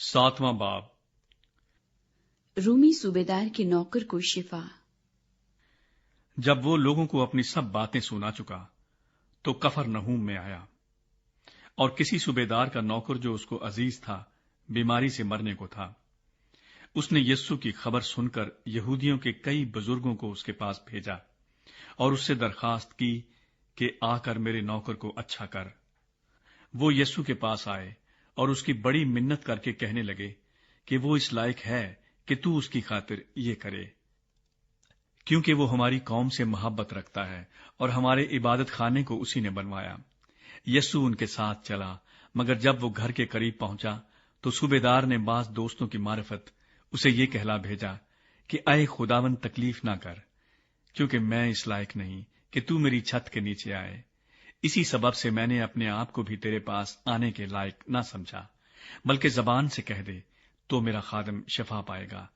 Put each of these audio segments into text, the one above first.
7वां बाब। रूमी सूबेदार के नौकर को शिफा। जब वो लोगों को अपनी सब बातें सुना चुका तो कफरनहूम में आया, और किसी सूबेदार का नौकर जो उसको अजीज था बीमारी से मरने को था। उसने यीशु की खबर सुनकर यहूदियों के कई बुजुर्गों को उसके पास भेजा और उससे दरखास्त की कि आकर मेरे नौकर को अच्छा कर। वो यीशु के पास आए और उसकी बड़ी मिन्नत करके कहने लगे कि वो इस लायक है कि तू उसकी खातिर ये करे, क्योंकि वो हमारी कौम से मोहब्बत रखता है और हमारे इबादत खाने को उसी ने बनवाया। यीशु उनके साथ चला, मगर जब वो घर के करीब पहुंचा तो सूबेदार ने बास दोस्तों की मार्फत उसे ये कहला भेजा कि अय खुदावन तकलीफ ना कर, क्योंकि मैं इस लायक नहीं कि तू मेरी छत के नीचे आए। इसी सबब से मैंने अपने आप को भी तेरे पास आने के लायक ना समझा, बल्कि जबान से कह दे तो मेरा खादम शफा पाएगा,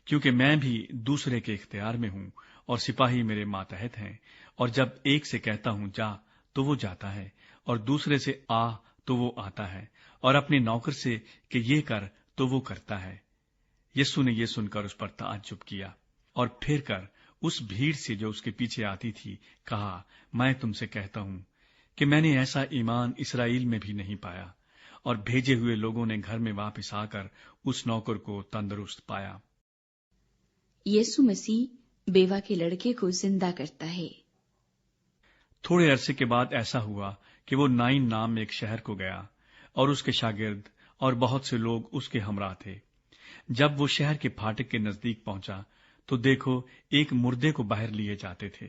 क्योंकि मैं भी दूसरे के इख्तियार में हूं और सिपाही मेरे मातहत हैं। और जब एक से कहता हूं जा तो वो जाता है, और दूसरे से आ तो वो आता है, और अपने नौकर से कि ये कर तो वो करता है। यीशु ने ये सुनकर उस पर ताज्जुब किया और फिर कर उस भीड़ से जो उसके पीछे आती थी कहा, मैं तुमसे कहता हूं कि मैंने ऐसा ईमान इसराइल में भी नहीं पाया। और भेजे हुए लोगों ने घर में वापस आकर उस नौकर को तंदुरुस्त पाया। यीशु मसीह बेवा के लड़के को जिंदा करता है। थोड़े अरसे के बाद ऐसा हुआ कि वो नाइन नाम एक शहर को गया और उसके शागिर्द और बहुत से लोग उसके हमरा थे। जब वो शहर के फाटक के नजदीक पहुंचा तो देखो, एक मुर्दे को बाहर लिए जाते थे।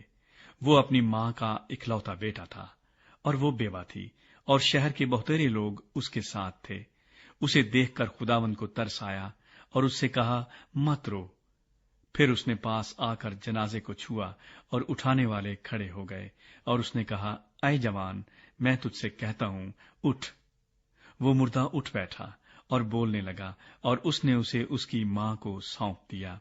वो अपनी मां का इकलौता बेटा था और वो बेवा थी, और शहर के बहुतेरे लोग उसके साथ थे। उसे देखकर खुदावंद को तरस आया और उससे कहा, मत रो। फिर उसने पास आकर जनाजे को छुआ और उठाने वाले खड़े हो गए, और उसने कहा, ऐ जवान, मैं तुझसे कहता हूं, उठ। वो मुर्दा उठ बैठा और बोलने लगा, और उसने उसे उसकी मां को सौंप दिया।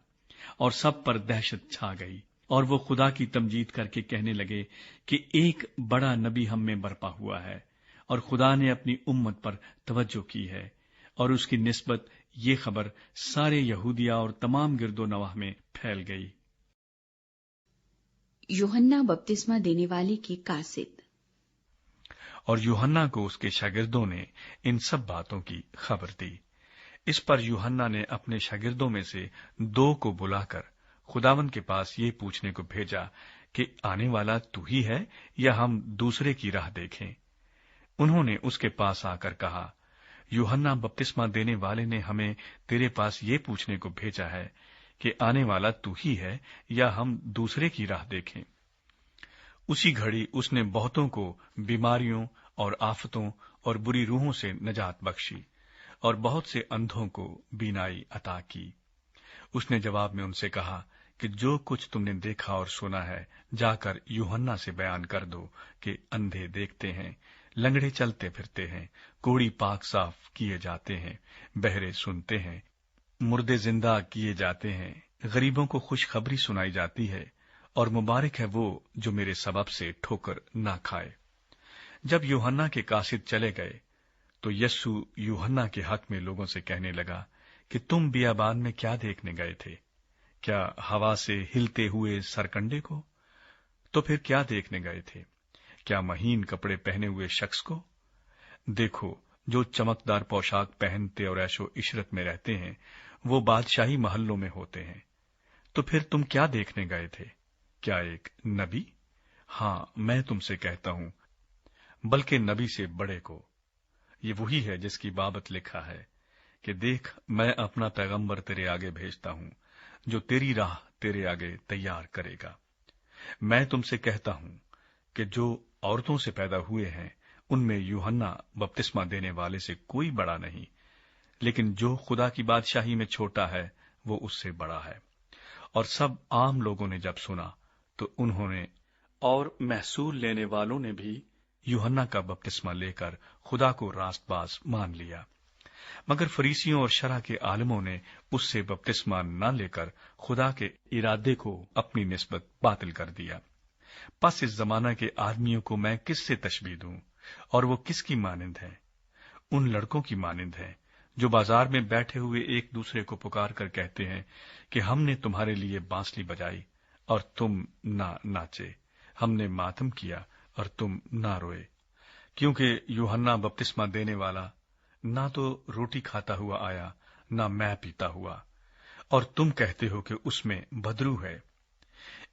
और सब पर दहशत छा गई, और वो खुदा की तमजीद करके कहने लगे कि एक बड़ा नबी हम में बरपा हुआ है, और खुदा ने अपनी उम्मत पर तवज्जो की है। और उसकी निस्बत ये खबर सारे यहूदिया और तमाम गिरदो नवाह में फैल गई। यूहन्ना बपतिस्मा देने वाले की कासिद। और यूहन्ना को उसके शागिर्दों ने इन सब बातों की खबर दी। इस पर यूहन्ना ने अपने शागिर्दों में से 2 को बुलाकर खुदावंद के पास ये पूछने को भेजा कि आने वाला तू ही है या हम दूसरे की राह देखें। उन्होंने उसके पास आकर कहा, यूहन्ना बपतिस्मा देने वाले ने हमें तेरे पास ये पूछने को भेजा है कि आने वाला तू ही है या हम दूसरे की राह देखें। उसी घड़ी उसने बहुतों को बीमारियों और आफतों और बुरी रूहों से नजात बख्शी, और बहुत से अंधों को बीनाई अता की। उसने जवाब में उनसे कहा कि जो कुछ तुमने देखा और सुना है जाकर यूहन्ना से बयान कर दो कि अंधे देखते हैं, लंगड़े चलते फिरते हैं, कोढ़ी पाक साफ किए जाते हैं, बहरे सुनते हैं, मुर्दे जिंदा किए जाते हैं, गरीबों को खुशखबरी सुनाई जाती है, और मुबारक है वो जो मेरे सबब से ठोकर ना खाए। जब यूहन्ना के कासिद चले गए तो यीशु यूहन्ना के हक में लोगों से कहने लगा कि तुम बियाबान में क्या देखने गए थे? क्या हवा से हिलते हुए सरकंडे को? तो फिर क्या देखने गए थे? क्या महीन कपड़े पहने हुए शख्स को? देखो, जो चमकदार पोशाक पहनते और ऐशो इशरत में रहते हैं वो बादशाही महलों में होते हैं। तो फिर तुम क्या देखने गए थे? क्या एक नबी? हां, मैं तुमसे कहता हूं, बल्कि नबी से बड़े को। ये वही है जिसकी बाबत लिखा है कि देख, मैं अपना पैगंबर तेरे आगे भेजता हूं, जो तेरी राह तेरे आगे तैयार करेगा। मैं तुमसे कहता हूं कि जो औरतों से पैदा हुए हैं उनमें यूहन्ना बपतिस्मा देने वाले से कोई बड़ा नहीं, लेकिन जो खुदा की बादशाही में छोटा है वो उससे बड़ा है। और सब आम लोगों ने जब सुना तो उन्होंने और महसूल लेने वालों ने भी यूहन्ना का बपतिस्मा लेकर खुदा को रास्तबाज मान लिया। मगर फरीसियों और शरह के आलिमों ने उससे बपतिस्मा न लेकर खुदा के इरादे को अपनी निस्बत बातिल कर दिया। पस इस जमाना के आदमियों को मैं किससे तशबीह दूं, और वो किसकी मानिंद है? उन लड़कों की मानिंद है جو بازار میں بیٹھے ہوئے ایک دوسرے کو پکار کر کہتے ہیں کہ ہم نے تمہارے لیے بانسلی بجائی اور تم نہ ناچے، ہم نے ماتم کیا اور تم نہ روئے؟ کیونکہ یوحنا بپتسمہ دینے والا نہ تو روٹی کھاتا ہوا آیا نہ میں پیتا ہوا، اور تم کہتے ہو کہ اس میں بدرو ہے۔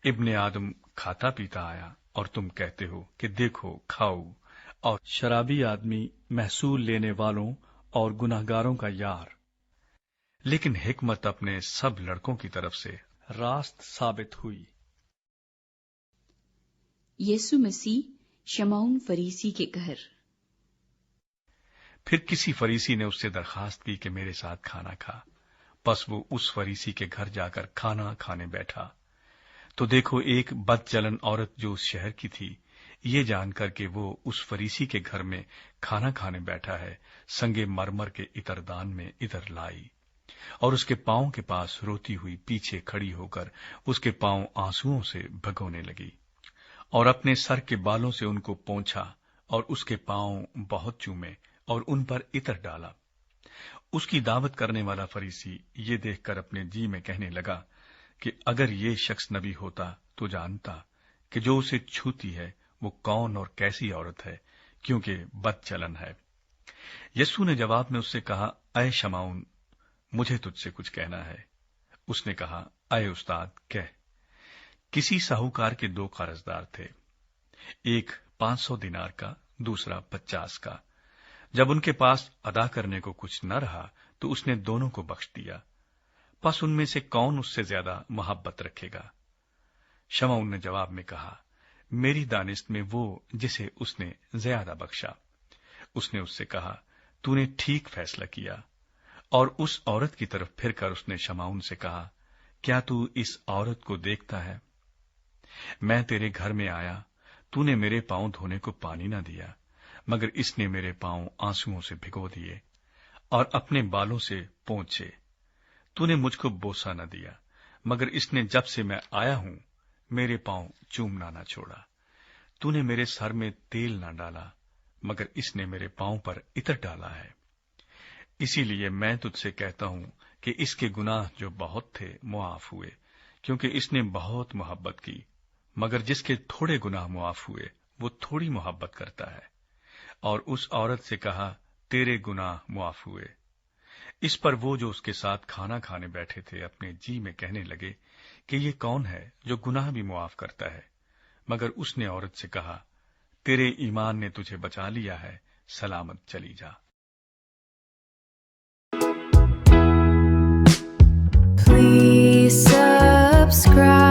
ابن آدم کھاتا پیتا آیا اور تم کہتے ہو کہ دیکھو کھاؤ، اور شرابی آدمی محصول لینے والوں اور گناہگاروں کا یار۔ لیکن حکمت اپنے سب لڑکوں کی طرف سے راست ثابت ہوئی۔ یسوع مسیح شمعون فریسی کے گھر۔ پھر کسی فریسی نے اس سے درخواست کی کہ میرے ساتھ کھانا کھا۔ پس وہ اس فریسی کے گھر جا کر کھانا کھانے بیٹھا۔ تو دیکھو ایک بد چلن عورت جو اس شہر کی تھی، یہ جان کر کہ وہ اس فریسی کے گھر میں کھانا کھانے بیٹھا ہے، سنگے مرمر کے عطردان میں عطر لائی، اور اس کے پاؤں کے پاس روتی ہوئی پیچھے کھڑی ہو کر اس کے پاؤں آنسوؤں سے بھگونے لگی، اور اپنے سر کے بالوں سے ان کو پونچھا، اور اس کے پاؤں بہت چومے اور ان پر عطر ڈالا۔ اس کی دعوت کرنے والا فریسی یہ دیکھ کر اپنے جی میں کہنے لگا کہ اگر یہ شخص نبی ہوتا تو جانتا کہ جو اسے چھوتی ہے وہ کون اور کیسی عورت ہے، کیونکہ بد چلن ہے۔ یسوع نے جواب میں اس سے کہا، اے شمعون، مجھے تجھ سے کچھ کہنا ہے۔ اس نے کہا، اے استاد، کہہ۔ کسی ساہوکار کے 2 قرضدار تھے، ایک 500 دینار کا، دوسرا 50 کا۔ جب ان کے پاس ادا کرنے کو کچھ نہ رہا تو اس نے دونوں کو بخش دیا۔ پس ان میں سے کون اس سے زیادہ محبت رکھے گا؟ شمعون نے جواب میں کہا، میری دانست میں وہ جسے اس نے زیادہ بخشا۔ اس نے اس سے کہا، تو نے ٹھیک فیصلہ کیا۔ اور اس عورت کی طرف پھر کر اس نے شمعون سے کہا، کیا تو اس عورت کو دیکھتا ہے؟ میں تیرے گھر میں آیا، تو نے میرے پاؤں دھونے کو پانی نہ دیا، مگر اس نے میرے پاؤں آنسوؤں سے بھگو دیے اور اپنے بالوں سے پونچھے۔ تو نے مجھ کو بوسہ نہ دیا، مگر اس نے جب سے میں آیا ہوں میرے پاؤں چومنا نہ چھوڑا۔ تو نے میرے سر میں تیل نہ ڈالا، مگر اس نے میرے پاؤں پر عطر ڈالا ہے۔ اسی لیے میں تجھ سے کہتا ہوں کہ اس کے گناہ جو بہت تھے معاف ہوئے، کیونکہ اس نے بہت محبت کی۔ مگر جس کے تھوڑے گناہ معاف ہوئے وہ تھوڑی محبت کرتا ہے۔ اور اس عورت سے کہا، تیرے گناہ معاف ہوئے۔ اس پر وہ جو اس کے ساتھ کھانا کھانے بیٹھے تھے اپنے جی میں کہنے لگے کہ یہ کون ہے جو گناہ بھی معاف کرتا ہے؟ مگر اس نے عورت سے کہا، تیرے ایمان نے تجھے بچا لیا ہے، سلامت چلی جا۔ Please subscribe.